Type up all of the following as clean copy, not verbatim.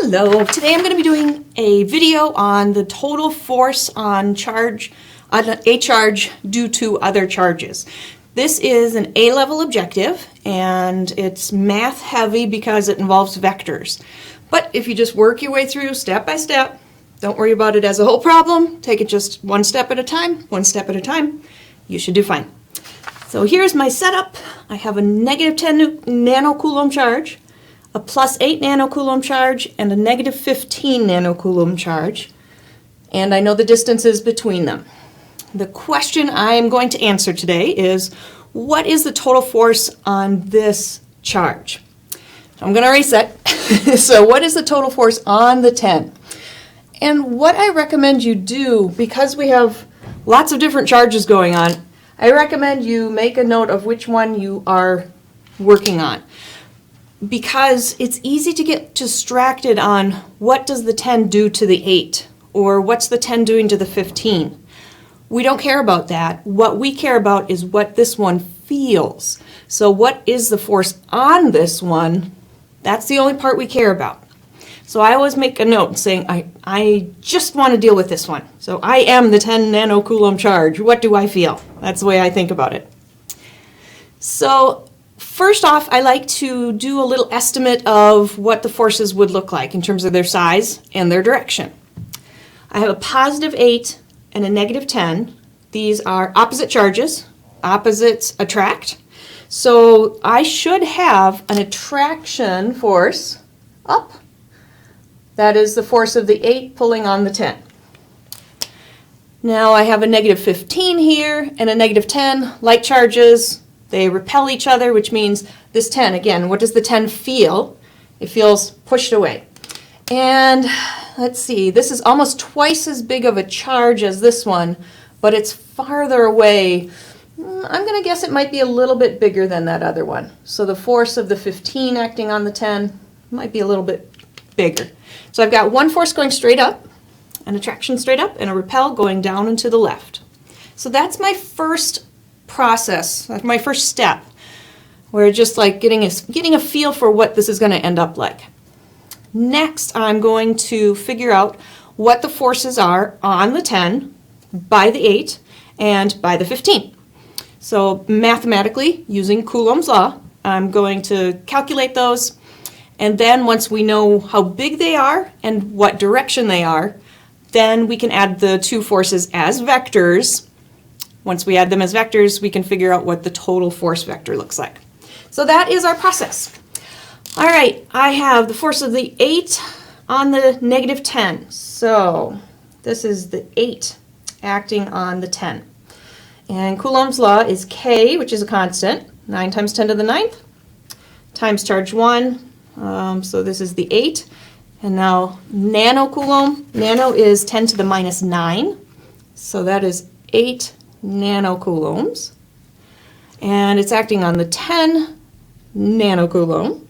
Hello, today I'm going to be doing a video on the total force on a charge due to other charges. This is an A-level objective and it's math heavy because it involves vectors. But if you just work your way through step by step, don't worry about it as a whole problem, take it just one step at a time, you should do fine. So here's my setup. I have a negative 10 nanocoulomb charge, a plus 8 nanocoulomb charge, and a negative 15 nanocoulomb charge. And I know the distances between them. The question I'm going to answer today is, what is the total force on this charge? I'm going to reset. So what is the total force on the 10? And what I recommend you do, because we have lots of different charges going on, I recommend you make a note of which one you are working on. Because it's easy to get distracted on what does the 10 do to the 8 or what's the 10 doing to the 15. We don't care about that. What we care about is what this one feels. So what is the force on this one? That's the only part we care about. So I always make a note saying I just want to deal with this one. So I am the 10 nanocoulomb charge. What do I feel? That's the way I think about it. So first off, I like to do a little estimate of what the forces would look like in terms of their size and their direction. I have a positive 8 and a negative 10. These are opposite charges. Opposites attract. So I should have an attraction force up. That is the force of the 8 pulling on the 10. Now I have a negative 15 here and a negative 10. Like charges, they repel each other, which means this 10, again, what does the 10 feel? It feels pushed away. And let's see, this is almost twice as big of a charge as this one, but it's farther away. I'm going to guess it might be a little bit bigger than that other one. So the force of the 15 acting on the 10 might be a little bit bigger. So I've got one force going straight up, an attraction straight up, and a repel going down and to the left. So that's my first process, that's my first step. We're just like getting a feel for what this is going to end up like. Next, I'm going to figure out what the forces are on the 10, by the 8, and by the 15. So mathematically, using Coulomb's law, I'm going to calculate those. And then once we know how big they are and what direction they are, then we can add the two forces as vectors. Once we add them as vectors, we can figure out what the total force vector looks like. So that is our process. All right, I have the force of the 8 on the negative 10. So this is the 8 acting on the 10. And Coulomb's law is K, which is a constant, 9 times 10 to the 9th, times charge 1. So this is the 8. And now nanocoulomb, nano is 10 to the minus 9. So that is 8 nanocoulombs. And it's acting on the 10 nanocoulomb.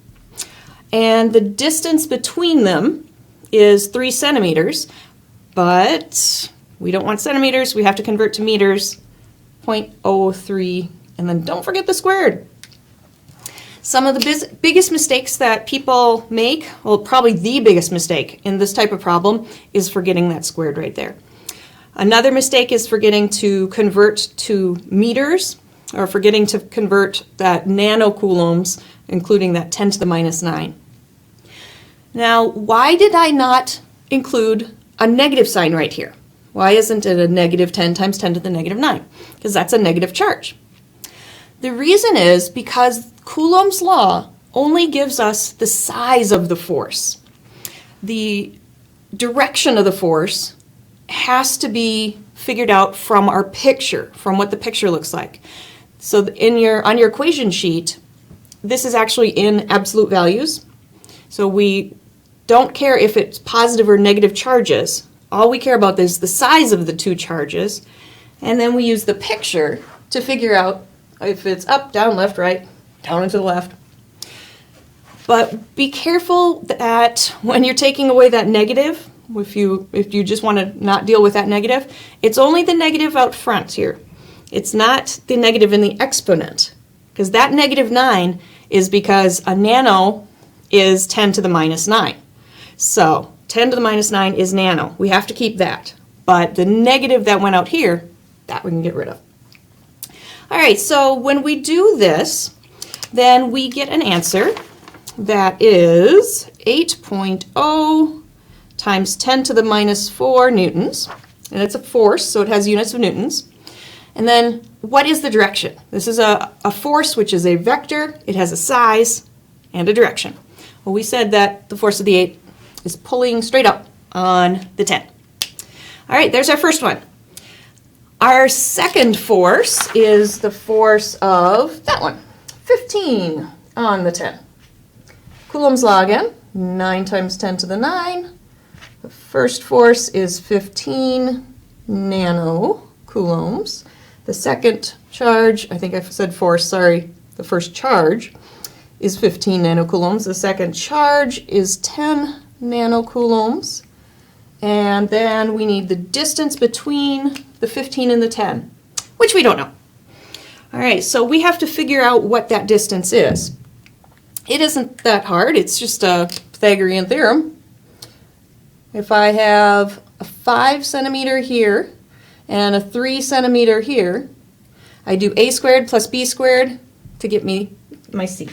And the distance between them is 3 centimeters. But we don't want centimeters. We have to convert to meters. 0.03. And then don't forget the squared. Some of the biggest mistakes that people make, well, probably the biggest mistake in this type of problem is forgetting that squared right there. Another mistake is forgetting to convert to meters or forgetting to convert that nanocoulombs, including that 10 to the minus 9. Now, why did I not include a negative sign right here? Why isn't it a negative 10 times 10 to the negative 9? Because that's a negative charge. The reason is because Coulomb's law only gives us the size of the force. The direction of the force has to be figured out from our picture, from what the picture looks like. So on your equation sheet, this is actually in absolute values. So we don't care if it's positive or negative charges. All we care about is the size of the two charges. And then we use the picture to figure out if it's up, down, left, right, down and to the left. But be careful that when you're taking away that negative, if you just want to not deal with that negative, it's only the negative out front here. It's not the negative in the exponent, because that negative 9 is because a nano is 10 to the minus 9. So 10 to the minus 9 is nano. We have to keep that. But the negative that went out here, that we can get rid of. All right, so when we do this, then we get an answer that is 8.0 times 10 to the minus 4 newtons. And it's a force, so it has units of newtons. And then what is the direction? This is a force, which is a vector. It has a size and a direction. Well, we said that the force of the 8 is pulling straight up on the 10. All right, there's our first one. Our second force is the force of that one, 15 on the 10. Coulomb's law again, 9 times 10 to the 9. The first force is 15 nanocoulombs. The second charge, I think I said force, sorry, the first charge is 15 nanocoulombs. The second charge is 10 nanocoulombs. And then we need the distance between the 15 and the 10, which we don't know. All right, so we have to figure out what that distance is. It isn't that hard. It's just a Pythagorean theorem. If I have a 5 centimeter here and a 3 centimeter here, I do a squared plus b squared to get me my c.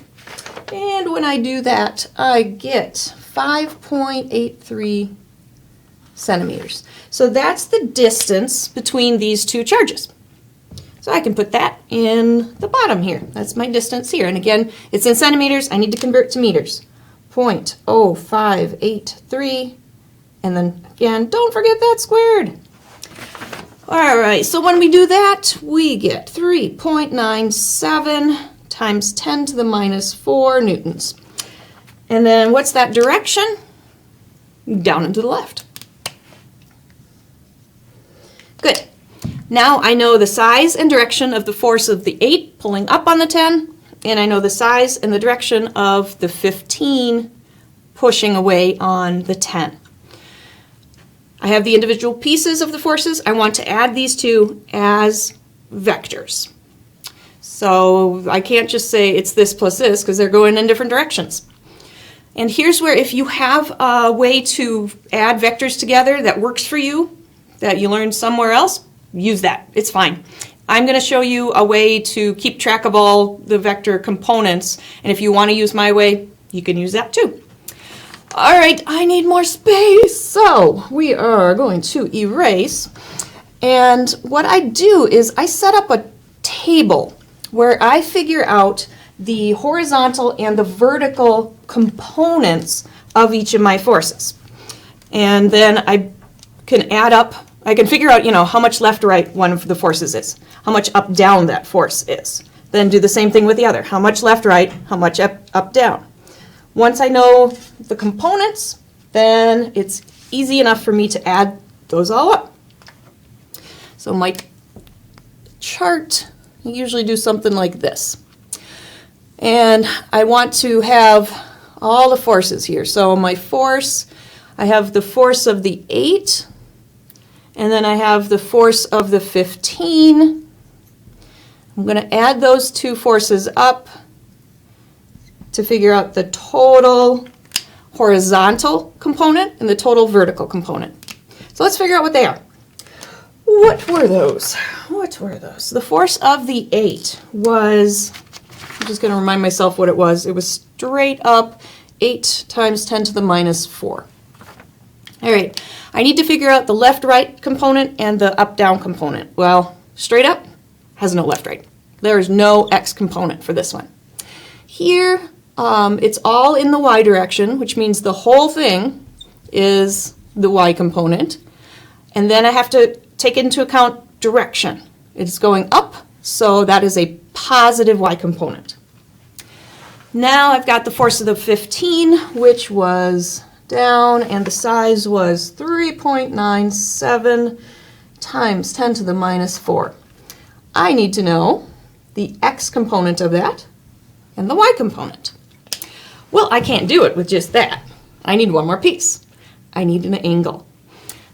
And when I do that, I get 5.83 centimeters. So that's the distance between these two charges. So I can put that in the bottom here. That's my distance here. And again, it's in centimeters. I need to convert to meters. 0.0583. And then again, don't forget that squared. All right, so when we do that, we get 3.97 times 10 to the minus 4 newtons. And then what's that direction? Down and to the left. Good. Now I know the size and direction of the force of the 8 pulling up on the 10, and I know the size and the direction of the 15 pushing away on the 10. I have the individual pieces of the forces. I want to add these two as vectors. So I can't just say it's this plus this because they're going in different directions. And here's where if you have a way to add vectors together that works for you, that you learned somewhere else, use that. It's fine. I'm going to show you a way to keep track of all the vector components, and if you want to use my way, you can use that too. All right, I need more space, so we are going to erase. And what I do is I set up a table where I figure out the horizontal and the vertical components of each of my forces. And then I can add up, I can figure out, how much left-right one of the forces is, how much up-down that force is. Then do the same thing with the other, how much left-right, how much up-down. Once I know the components, then it's easy enough for me to add those all up. So my chart, I usually do something like this. And I want to have all the forces here. So my force, I have the force of the 8, and then I have the force of the 15. I'm going to add those two forces up to figure out the total horizontal component and the total vertical component. So let's figure out what they are. What were those? What were those? The force of the 8 was, I'm just going to remind myself what it was. It was straight up 8 times 10 to the minus 4. All right, I need to figure out the left-right component and the up-down component. Well, straight up has no left-right. There is no x component for this one. Here, it's all in the y direction, which means the whole thing is the y component. And then I have to take into account direction. It's going up, so that is a positive y component. Now I've got the force of the 15, which was down, and the size was 3.97 times 10 to the minus 4. I need to know the x component of that and the y component. Well, I can't do it with just that. I need one more piece. I need an angle.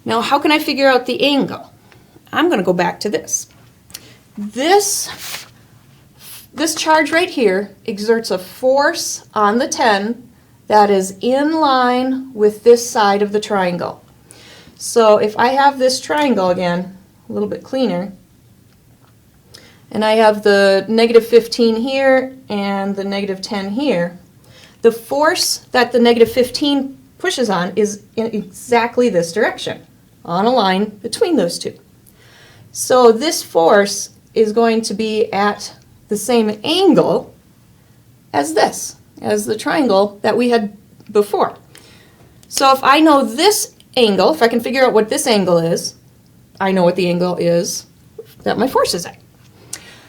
Now, how can I figure out the angle? I'm going to go back to this. This charge right here exerts a force on the 10 that is in line with this side of the triangle. So if I have this triangle again, a little bit cleaner, and I have the negative 15 here and the negative 10 here, the force that the negative 15 pushes on is in exactly this direction, on a line between those two. So this force is going to be at the same angle as this, as the triangle that we had before. So if I know this angle, if I can figure out what this angle is, I know what the angle is that my force is at.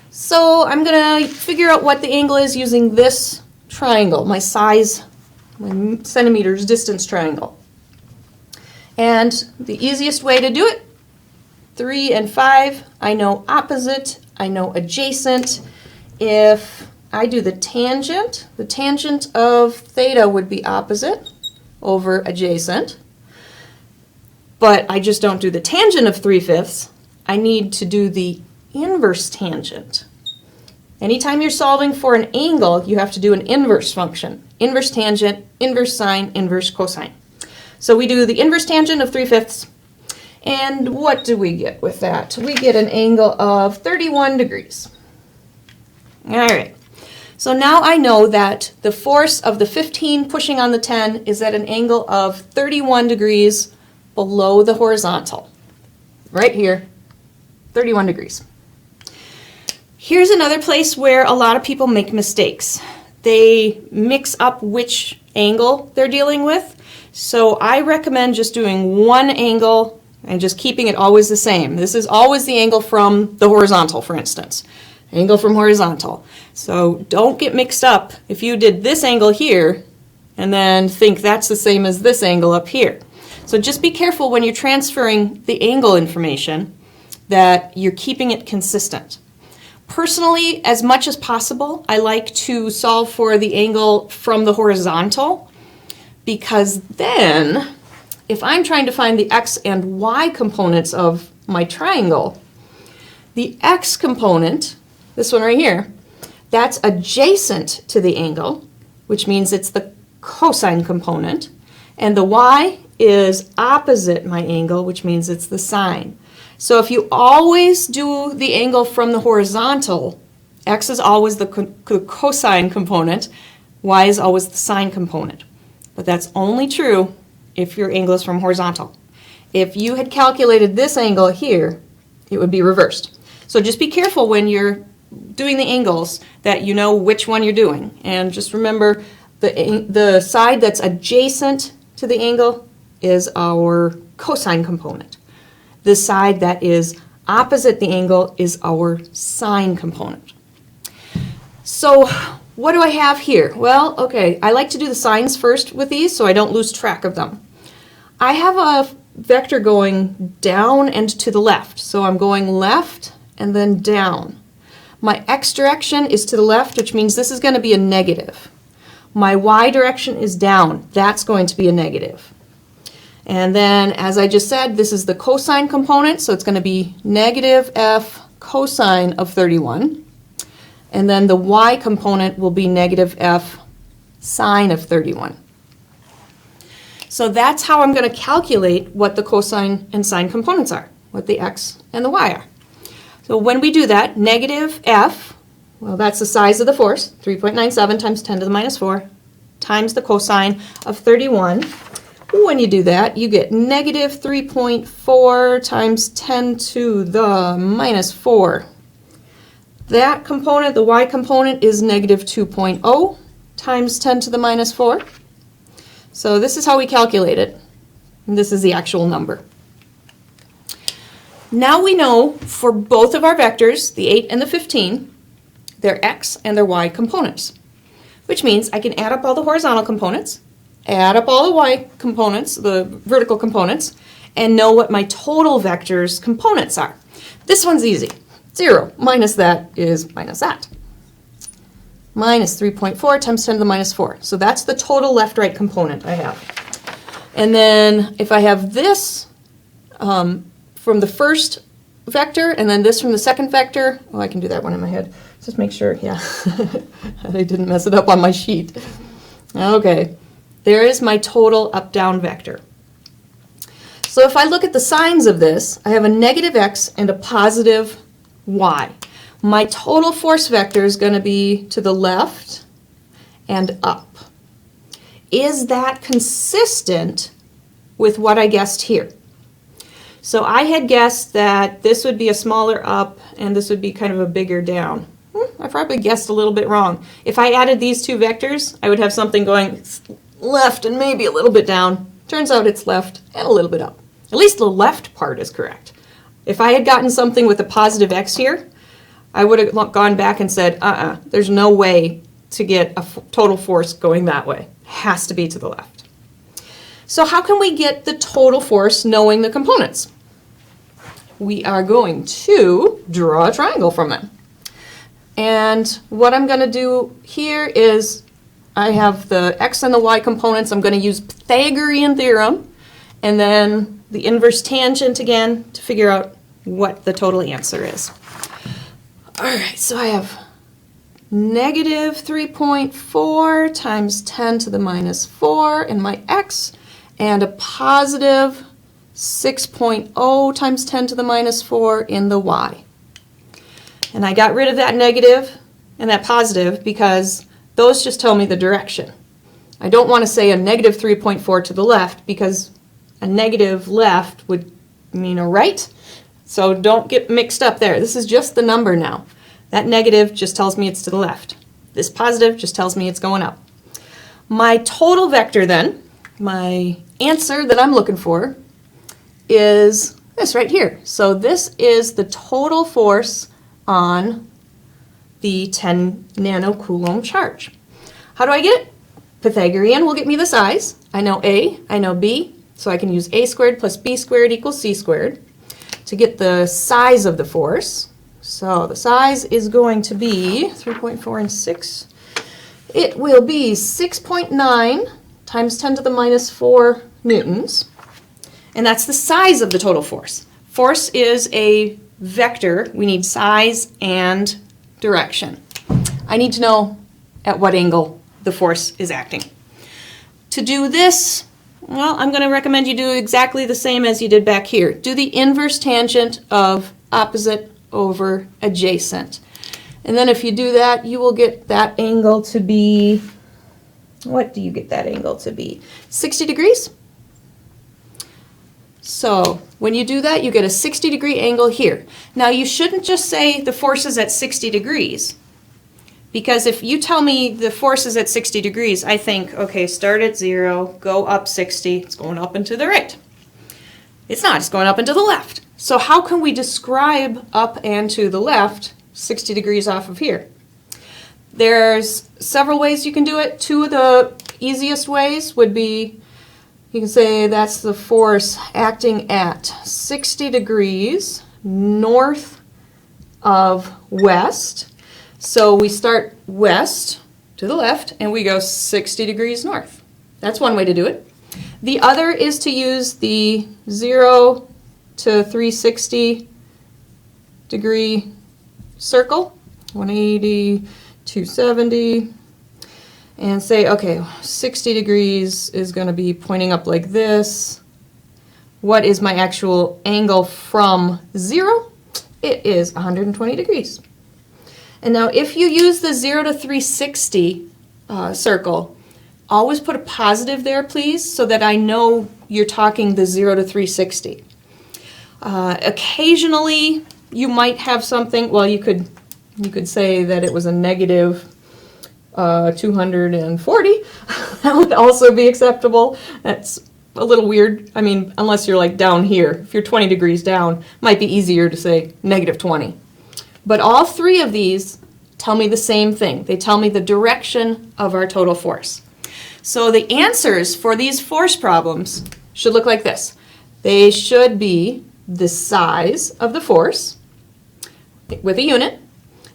So I'm going to figure out what the angle is using this triangle, my size, my centimeters distance triangle. And the easiest way to do it, 3 and 5, I know opposite, I know adjacent. If I do the tangent of theta would be opposite over adjacent. But I just don't do the tangent of 3/5. I need to do the inverse tangent. Anytime you're solving for an angle, you have to do an inverse function. Inverse tangent, inverse sine, inverse cosine. So we do the inverse tangent of 3/5. And what do we get with that? We get an angle of 31 degrees. All right. So now I know that the force of the 15 pushing on the 10 is at an angle of 31 degrees below the horizontal. Right here, 31 degrees. Here's another place where a lot of people make mistakes. They mix up which angle they're dealing with. So I recommend just doing one angle and just keeping it always the same. This is always the angle from the horizontal, for instance. Angle from horizontal. So don't get mixed up if you did this angle here and then think that's the same as this angle up here. So just be careful when you're transferring the angle information that you're keeping it consistent. Personally, as much as possible, I like to solve for the angle from the horizontal, because then if I'm trying to find the x and y components of my triangle, the x component, this one right here, that's adjacent to the angle, which means it's the cosine component, and the y is opposite my angle, which means it's the sine. So if you always do the angle from the horizontal, x is always the cosine component, y is always the sine component. But that's only true if your angle is from horizontal. If you had calculated this angle here, it would be reversed. So just be careful when you're doing the angles that you know which one you're doing. And just remember the side that's adjacent to the angle is our cosine component. The side that is opposite the angle is our sine component. So what do I have here? Well, okay, I like to do the signs first with these so I don't lose track of them. I have a vector going down and to the left. So I'm going left and then down. My x direction is to the left, which means this is going to be a negative. My y direction is down. That's going to be a negative. And then, as I just said, this is the cosine component, so it's going to be negative f cosine of 31. And then the y component will be negative f sine of 31. So that's how I'm going to calculate what the cosine and sine components are, what the x and the y are. So when we do that, negative f, well, that's the size of the force, 3.97 times 10 to the minus 4, times the cosine of 31. When you do that, you get negative 3.4 times 10 to the minus 4. That component, the y component, is negative 2.0 times 10 to the minus 4. So this is how we calculate it. And this is the actual number. Now we know for both of our vectors, the 8 and the 15, their x and their y components, which means I can add up all the horizontal components, add up all the y components, the vertical components, and know what my total vector's components are. This one's easy. 0 minus that is minus that. Minus 3.4 times 10 to the minus 4. So that's the total left-right component I have. And then if I have this from the first vector and then this from the second vector, oh, I can do that one in my head. Just make sure, yeah, I didn't mess it up on my sheet. Okay. There is my total up-down vector. So if I look at the signs of this, I have a negative x and a positive y. My total force vector is going to be to the left and up. Is that consistent with what I guessed here? So I had guessed that this would be a smaller up and this would be kind of a bigger down. I probably guessed a little bit wrong. If I added these two vectors, I would have something going left and maybe a little bit down. Turns out it's left and a little bit up. At least the left part is correct. If I had gotten something with a positive x here, I would have gone back and said, there's no way to get a total force going that way. It has to be to the left. So how can we get the total force knowing the components? We are going to draw a triangle from them. And what I'm going to do here is I have the x and the y components. I'm going to use Pythagorean theorem and then the inverse tangent again to figure out what the total answer is. All right, so I have negative 3.4 times 10 to the minus 4 in my x and a positive 6.0 times 10 to the minus 4 in the y. And I got rid of that negative and that positive because those just tell me the direction. I don't want to say a negative 3.4 to the left because a negative left would mean a right. So don't get mixed up there. This is just the number now. That negative just tells me it's to the left. This positive just tells me it's going up. My total vector then, my answer that I'm looking for, is this right here. So this is the total force on the 10 nanocoulomb charge. How do I get it? Pythagorean will get me the size. I know A, I know B, so I can use A squared plus B squared equals C squared to get the size of the force. So the size is going to be 3.4 and 6. It will be 6.9 times 10 to the minus 4 newtons. And that's the size of the total force. Force is a vector. We need size and direction. I need to know at what angle the force is acting. To do this, well, I'm going to recommend you do exactly the same as you did back here. Do the inverse tangent of opposite over adjacent. And then if you do that, you will get that angle to be, what do you get that angle to be? 60 degrees? So when you do that, you get a 60-degree angle here. Now you shouldn't just say the force is at 60 degrees, because if you tell me the force is at 60 degrees, I think, okay, start at 0, go up 60, it's going up and to the right. It's not, it's going up and to the left. So how can we describe up and to the left 60 degrees off of here? There's several ways you can do it. Two of the easiest ways would be, you can say that's the force acting at 60 degrees north of west. So we start west to the left and we go 60 degrees north. That's one way to do it. The other is to use the 0 to 360 degree circle, 180, 270, and say, okay, 60 degrees is going to be pointing up like this. What is my actual angle from 0? It is 120 degrees. And now if you use the 0 to 360 circle, always put a positive there, please, so that I know you're talking the 0 to 360. Occasionally, you might have something, well, you could say that it was a negative 240. That would also be acceptable. That's a little weird. I mean, unless you're like down here. If you're 20 degrees down, it might be easier to say negative 20. But all three of these tell me the same thing. They tell me the direction of our total force. So the answers for these force problems should look like this. They should be the size of the force with a unit,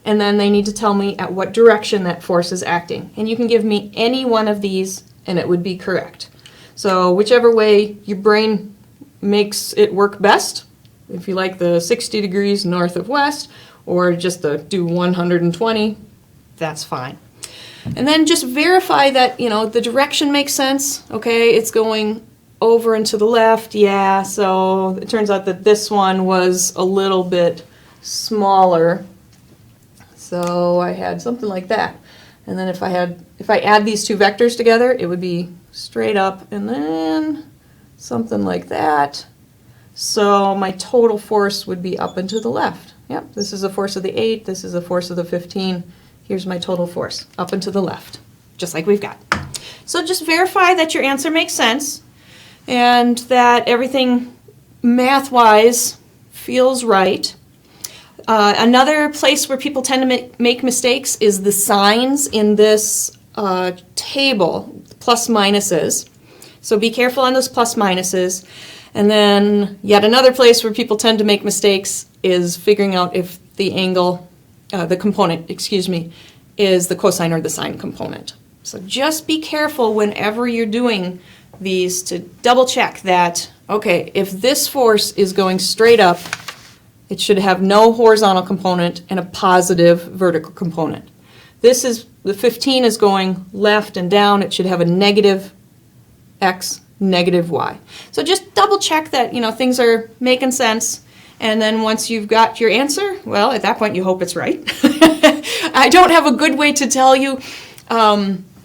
and then they need to tell me at what direction that force is acting. And you can give me any one of these and it would be correct. So whichever way your brain makes it work best, if you like the 60 degrees north of west or just the do 120, that's fine. And then just verify that, you know, the direction makes sense. Okay, it's going over and to the left. Yeah, so it turns out that this one was a little bit smaller. So I had something like that. And then if I add these two vectors together, it would be straight up and then something like that. So my total force would be up and to the left. Yep, this is a force of the 8, this is a force of the 15. Here's my total force, up and to the left, just like we've got. So just verify that your answer makes sense and that everything math-wise feels right. Another place where people tend to make mistakes is the signs in this table, plus minuses. So be careful on those plus minuses. And then yet another place where people tend to make mistakes is figuring out if the angle, the component, excuse me, is the cosine or the sine component. So just be careful whenever you're doing these to double check that, okay, if this force is going straight up, it should have no horizontal component and a positive vertical component. The 15 is going left and down, it should have a negative x, negative y. So just double check that, you know, things are making sense, and then once you've got your answer, well, at that point you hope it's right. I don't have a good way to tell you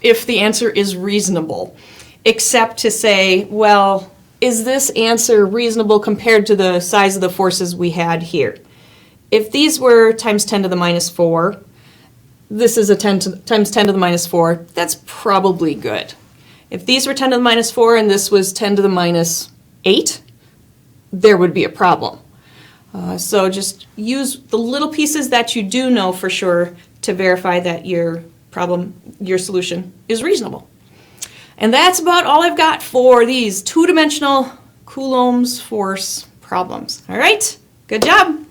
if the answer is reasonable, except to say, well, is this answer reasonable compared to the size of the forces we had here? If these were times 10 to the minus 4, this is a times 10 to the minus 4, that's probably good. If these were 10 to the minus 4 and this was 10 to the minus 8, there would be a problem. So just use the little pieces that you do know for sure to verify that your solution is reasonable. And that's about all I've got for these two-dimensional Coulomb's force problems. All right, good job.